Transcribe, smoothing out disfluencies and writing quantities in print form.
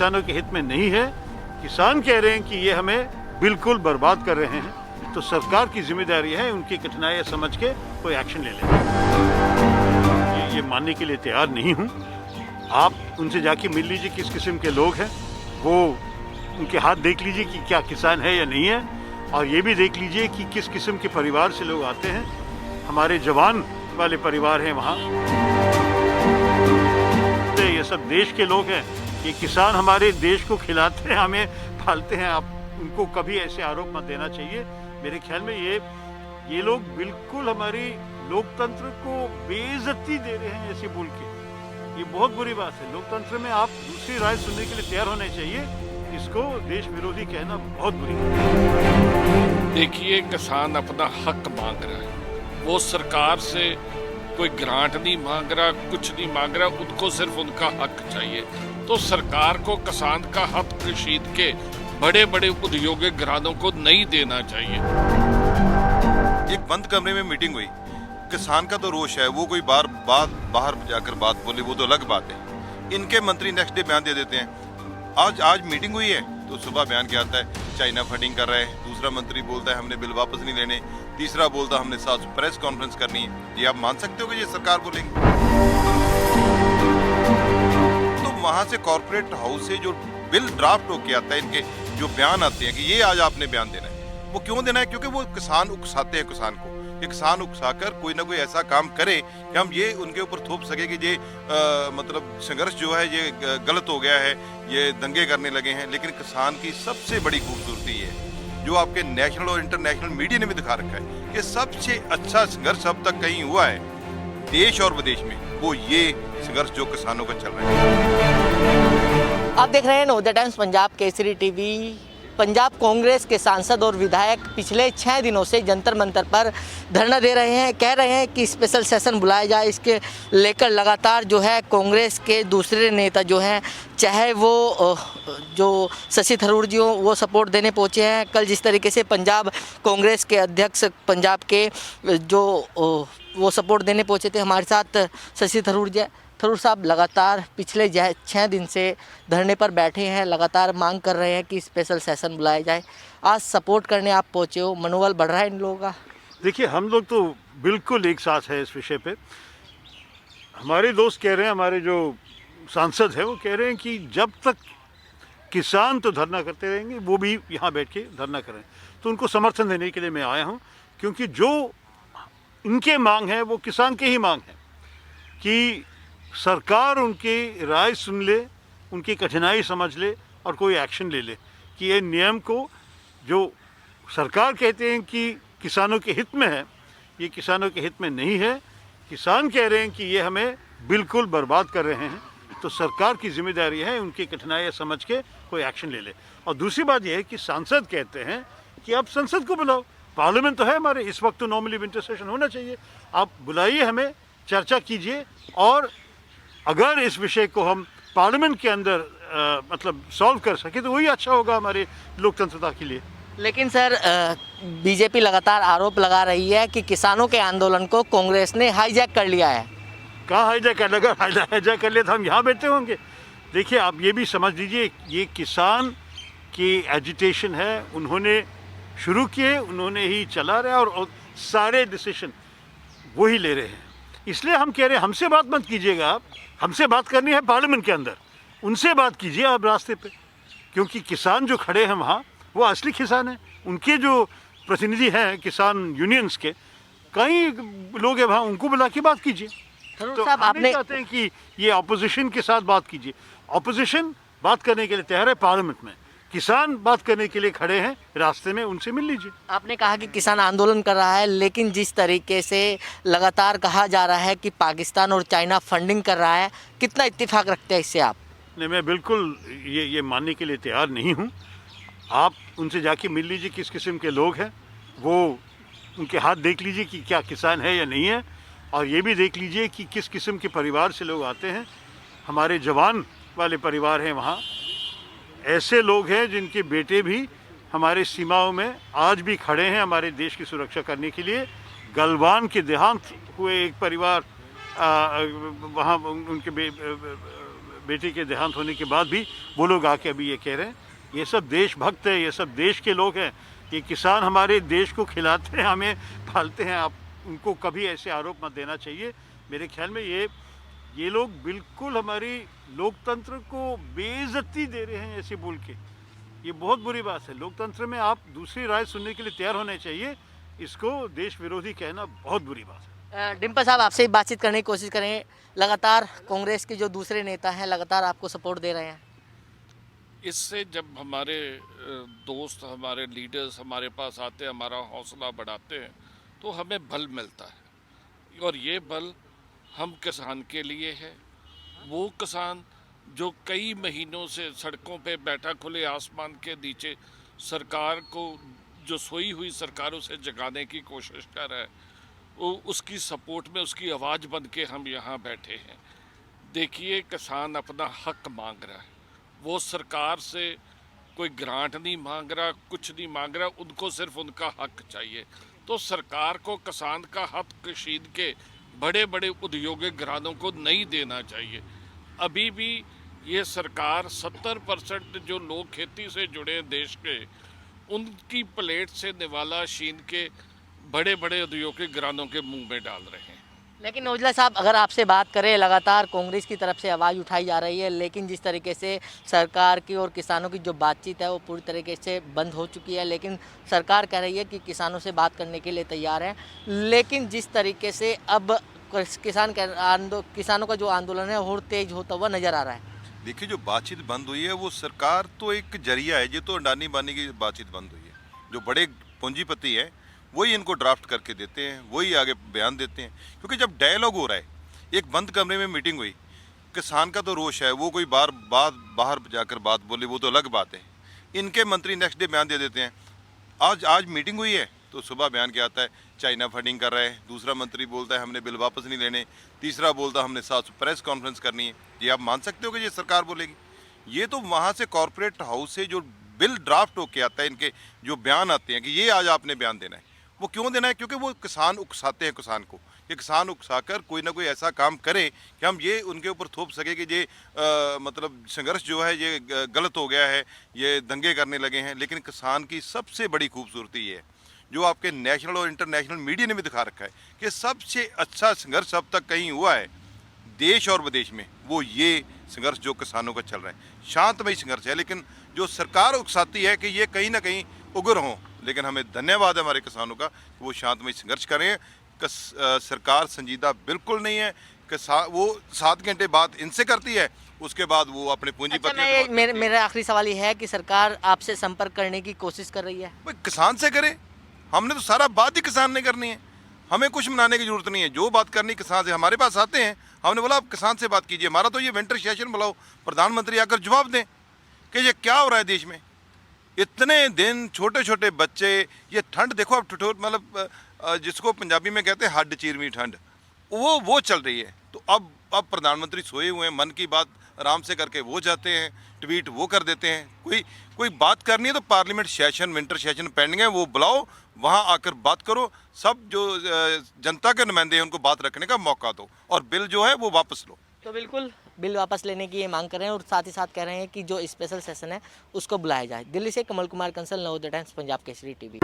किसानों के हित में नहीं है। किसान कह रहे हैं कि ये हमें बिल्कुल बर्बाद कर रहे हैं, तो सरकार की जिम्मेदारी है उनकी कठिनाइयाँ समझ के कोई एक्शन ले लें। ये मानने के लिए तैयार नहीं हूँ। आप उनसे जाके मिल लीजिए किस किस्म के लोग हैं, वो उनके हाथ देख लीजिए कि क्या किसान है या नहीं है, और ये भी देख लीजिए कि किस किस्म के परिवार से लोग आते हैं। हमारे जवान वाले परिवार हैं वहाँ, तो ये सब देश के लोग हैं। ये किसान हमारे देश को खिलाते हैं, हमें पालते हैं। आप उनको कभी ऐसे आरोप मत देना चाहिए। मेरे ख्याल में ये लोग बिल्कुल हमारी लोकतंत्र को बेइज्जती दे रहे हैं ऐसे बोल के। ये बहुत बुरी बात है। लोकतंत्र में आप दूसरी राय सुनने के लिए तैयार होने चाहिए। इसको देश विरोधी कहना बहुत बुरी है। देखिए, किसान अपना हक मांग रहा है, वो सरकार से कोई ग्रांट नहीं मांग रहा, कुछ नहीं मांग रहा, उनको सिर्फ उनका हक चाहिए। तो सरकार को किसान का हक खरीद के बड़े बड़े औद्योगिक घरानों को नहीं देना चाहिए। एक बंद कमरे में मीटिंग हुई, किसान का तो रोष है, वो कोई बाहर जाकर बात बोले वो तो अलग बात है। इनके मंत्री नेक्स्ट डे बयान दे देते हैं। आज मीटिंग हुई है तो सुबह बयान क्या आता है, चाइना फंडिंग कर रहा है। दूसरा मंत्री बोलता है हमने बिल वापस नहीं लेने। तीसरा बोलता है हमने साथ प्रेस कॉन्फ्रेंस करनी है। ये आप मान सकते हो कि ये सरकार बोलेंगे? तो वहां से कॉर्पोरेट हाउस से जो बिल ड्राफ्ट होके आता है, इनके जो बयान आते हैं कि ये आज आपने बयान देना है, वो क्यों देना है? क्योंकि वो किसान उकसाते हैं किसान को। ये किसान उकसाकर कोई ना कोई ऐसा काम करे कि हम ये उनके ऊपर थोप सके कि ये मतलब संघर्ष जो है ये गलत हो गया है, ये दंगे करने लगे हैं। लेकिन किसान की सबसे बड़ी खूबसूरती है जो आपके नेशनल और इंटरनेशनल मीडिया ने भी दिखा रखा है कि सबसे अच्छा संघर्ष अब तक कहीं हुआ है देश और विदेश में, वो ये संघर्ष जो किसानों का चल रहा है। आप देख रहे हैं नवोदय टाइम्स पंजाब केसरी टीवी। पंजाब कांग्रेस के सांसद और विधायक पिछले 6 दिनों से जंतर मंतर पर धरना दे रहे हैं। कह रहे हैं कि स्पेशल सेशन बुलाया जाए। इसके लेकर लगातार जो है कांग्रेस के दूसरे नेता जो हैं, चाहे वो जो शशि थरूर जी हों, वो सपोर्ट देने पहुंचे हैं। कल जिस तरीके से पंजाब कांग्रेस के अध्यक्ष पंजाब के जो वो सपोर्ट देने पहुंचे थे हमारे साथ शशि थरूर साहब लगातार पिछले 6 दिन से धरने पर बैठे हैं, लगातार मांग कर रहे हैं कि स्पेशल सेशन बुलाया जाए। आज सपोर्ट करने आप पहुंचे हो, मनोबल बढ़ रहा है इन लोगों का? देखिए, हम लोग तो बिल्कुल एक साथ है इस विषय पे। हमारे दोस्त कह रहे हैं, हमारे जो सांसद हैं वो कह रहे हैं कि जब तक किसान तो धरना करते रहेंगे, वो भी यहाँ बैठ के धरना करें। तो उनको समर्थन देने के लिए मैं आया हूँ, क्योंकि जो इनके मांग है वो किसान के ही मांग है कि सरकार उनकी राय सुन ले, उनकी कठिनाई समझ ले और कोई एक्शन ले ले कि ये नियम को जो सरकार कहते हैं कि किसानों के हित में है, ये किसानों के हित में नहीं है। किसान कह रहे हैं कि ये हमें बिल्कुल बर्बाद कर रहे हैं, तो सरकार की जिम्मेदारी है उनकी कठिनाइयाँ समझ के कोई एक्शन ले ले। और दूसरी बात यह है कि सांसद कहते हैं कि आप संसद को बुलाओ, पार्लियामेंट तो है हमारे, इस वक्त तो नॉर्मली विंटर सेशन होना चाहिए। आप बुलाइए, हमें चर्चा कीजिए, और अगर इस विषय को हम पार्लियामेंट के अंदर मतलब सॉल्व कर सके तो वही अच्छा होगा हमारे लोकतंत्रता के लिए। लेकिन सर, बीजेपी लगातार आरोप लगा रही है कि किसानों के आंदोलन को कांग्रेस ने हाईजैक कर लिया है। कहाँ हाईजैक कर लगा? हाईजैक कर लिया तो हम यहाँ बैठे होंगे। देखिए, आप ये भी समझ लीजिए, ये किसान की एजिटेशन है, उन्होंने शुरू किए, उन्होंने ही चला रहे हैं, और सारे डिसीजन वही ले रहे हैं। इसलिए हम कह रहे हैं, हमसे बात मत कीजिएगा आप, हमसे बात करनी है पार्लियामेंट के अंदर, उनसे बात कीजिए आप रास्ते पे। क्योंकि किसान जो खड़े हैं वहाँ, वो असली किसान हैं। उनके जो प्रतिनिधि हैं किसान यूनियंस के, कई लोग हैं वहाँ, उनको बुला के बात कीजिए। तो साहब, आप नहीं चाहते हैं कि ये ऑपोजिशन के साथ बात कीजिए। ऑपोजिशन बात करने के लिए तैयार है पार्लियामेंट में, किसान बात करने के लिए खड़े हैं रास्ते में, उनसे मिल लीजिए। आपने कहा कि किसान आंदोलन कर रहा है, लेकिन जिस तरीके से लगातार कहा जा रहा है कि पाकिस्तान और चाइना फंडिंग कर रहा है, कितना इत्तेफाक रखते हैं इससे आप? नहीं, मैं बिल्कुल ये मानने के लिए तैयार नहीं हूँ। आप उनसे जाके मिल लीजिए किस किस्म के लोग हैं, वो उनके हाथ देख लीजिए कि क्या किसान है या नहीं है, और ये भी देख लीजिए कि किस किस्म के परिवार से लोग आते हैं। हमारे जवान वाले परिवार हैं वहाँ, ऐसे लोग हैं जिनके बेटे भी हमारे सीमाओं में आज भी खड़े हैं हमारे देश की सुरक्षा करने के लिए। गलवान के देहांत हुए एक परिवार वहाँ उनके बेटी के देहांत होने के बाद भी वो लोग आके अभी ये कह रहे हैं। ये सब देशभक्त है, ये सब देश के लोग हैं। ये किसान हमारे देश को खिलाते हैं, हमें पालते हैं। आप उनको कभी ऐसे आरोप मत देना चाहिए। मेरे ख्याल में ये लोग बिल्कुल हमारी लोकतंत्र को बेइज्जती दे रहे हैं ऐसे बोल के। ये बहुत बुरी बात है। लोकतंत्र में आप दूसरी राय सुनने के लिए तैयार होने चाहिए। इसको देश विरोधी कहना बहुत बुरी बात है। डिम्पल साहब, आपसे बातचीत करने की कोशिश करें। लगातार कांग्रेस के जो दूसरे नेता हैं लगातार आपको सपोर्ट दे रहे हैं। इससे जब हमारे दोस्त, हमारे लीडर्स हमारे पास आते हैं, हमारा हौसला बढ़ाते हैं, तो हमें बल मिलता है। और ये बल हम किसान के लिए है। वो किसान जो कई महीनों से सड़कों पे बैठा खुले आसमान के नीचे सरकार को, जो सोई हुई सरकारों से जगाने की कोशिश कर रहा है, वो उसकी सपोर्ट में उसकी आवाज़ बन के हम यहाँ बैठे हैं। देखिए, किसान अपना हक मांग रहा है। वो सरकार से कोई ग्रांट नहीं मांग रहा, कुछ नहीं मांग रहा, उनको सिर्फ उनका हक चाहिए। तो सरकार को किसान का हक छीन के बड़े बड़े औद्योगिक घरानों को नहीं देना चाहिए। अभी भी ये सरकार 70% जो लोग खेती से जुड़े हैं देश के, उनकी प्लेट से निवाला छीन के बड़े बड़े औद्योगिक घरानों के मुंह में डाल रहे हैं। लेकिन औजला साहब, अगर आपसे बात करें, लगातार कांग्रेस की तरफ से आवाज़ उठाई जा रही है, लेकिन जिस तरीके से सरकार की और किसानों की जो बातचीत है वो पूरी तरीके से बंद हो चुकी है। लेकिन सरकार कह रही है कि किसानों से बात करने के लिए तैयार है। लेकिन जिस तरीके से अब किसानों का जो आंदोलन है और तेज होता हुआ नजर आ रहा है। देखिए, जो बातचीत बंद हुई है वो सरकार तो एक जरिया है। ये तो अंडानी बानी की बातचीत बंद हुई है। जो बड़े पूंजीपति है वही इनको ड्राफ्ट करके देते हैं, वही आगे बयान देते हैं। क्योंकि जब डायलॉग हो रहा है, एक बंद कमरे में मीटिंग हुई, किसान का तो रोष है, वो कोई बाहर जाकर बात बोले वो तो अलग बात है। इनके मंत्री नेक्स्ट डे बयान दे देते हैं। आज मीटिंग हुई है तो सुबह बयान क्या आता है, चाइना फंडिंग कर रहा है। दूसरा मंत्री बोलता है हमने बिल वापस नहीं लेने। तीसरा बोलता हमने 700 प्रेस कॉन्फ्रेंस करनी है। ये आप मान सकते हो कि ये सरकार बोलेगी? ये तो वहाँ से कॉरपोरेट हाउस से जो बिल ड्राफ्ट होके आता है, इनके जो बयान आते हैं कि ये आज आपने बयान देना है। वो क्यों देना है? क्योंकि वो किसान उकसाते हैं किसान को। ये किसान उकसाकर कोई ना कोई ऐसा काम करें कि हम ये उनके ऊपर थोप सके कि ये मतलब संघर्ष जो है ये गलत हो गया है, ये दंगे करने लगे हैं। लेकिन किसान की सबसे बड़ी खूबसूरती ये है, जो आपके नेशनल और इंटरनेशनल मीडिया ने भी दिखा रखा है, कि सबसे अच्छा संघर्ष अब तक कहीं हुआ है देश और विदेश में, वो ये संघर्ष जो किसानों का चल रहा है। शांतमय संघर्ष है, लेकिन जो सरकार उकसाती है कि ये कहीं ना कहीं उग्र हों। लेकिन हमें धन्यवाद है हमारे किसानों का कि वो शांतमय संघर्ष करें। सरकार संजीदा बिल्कुल नहीं है। वो 7 घंटे बाद इनसे करती है, उसके बाद वो अपने पूंजीपति। मेरा आखिरी सवाल ये है कि सरकार आपसे संपर्क करने की कोशिश कर रही है? किसान से करे। हमने तो सारा बात ही किसान ने करनी है। हमें कुछ मनाने की जरूरत नहीं है। जो बात करनी किसान से, हमारे पास आते हैं, हमने बोला आप किसान से बात कीजिए। हमारा तो ये विंटर सेशन बुलाओ, प्रधानमंत्री आकर जवाब दें कि ये क्या हो रहा है देश में। इतने दिन छोटे छोटे बच्चे, ये ठंड देखो अब, मतलब जिसको पंजाबी में कहते हैं हड्ड चीरवी ठंड, वो चल रही है। तो अब प्रधानमंत्री सोए हुए हैं, मन की बात आराम से करके वो जाते हैं, ट्वीट वो कर देते हैं। कोई बात करनी है तो parliament session, winter session pending है, वो बुलाओ, वहाँ आकर बात करो। सब जो जनता के नुमाइंदे हैं उनको बात रखने का मौका दो, और बिल जो है वो वापस लो। तो बिल्कुल बिल वापस लेने की ये मांग कर रहे हैं, और साथ ही साथ कह रहे हैं कि जो स्पेशल सेशन है उसको बुलाया जाए। दिल्ली से कमल कुमार कंसल, नवोदय टाइम्स, पंजाब केसरी टीवी।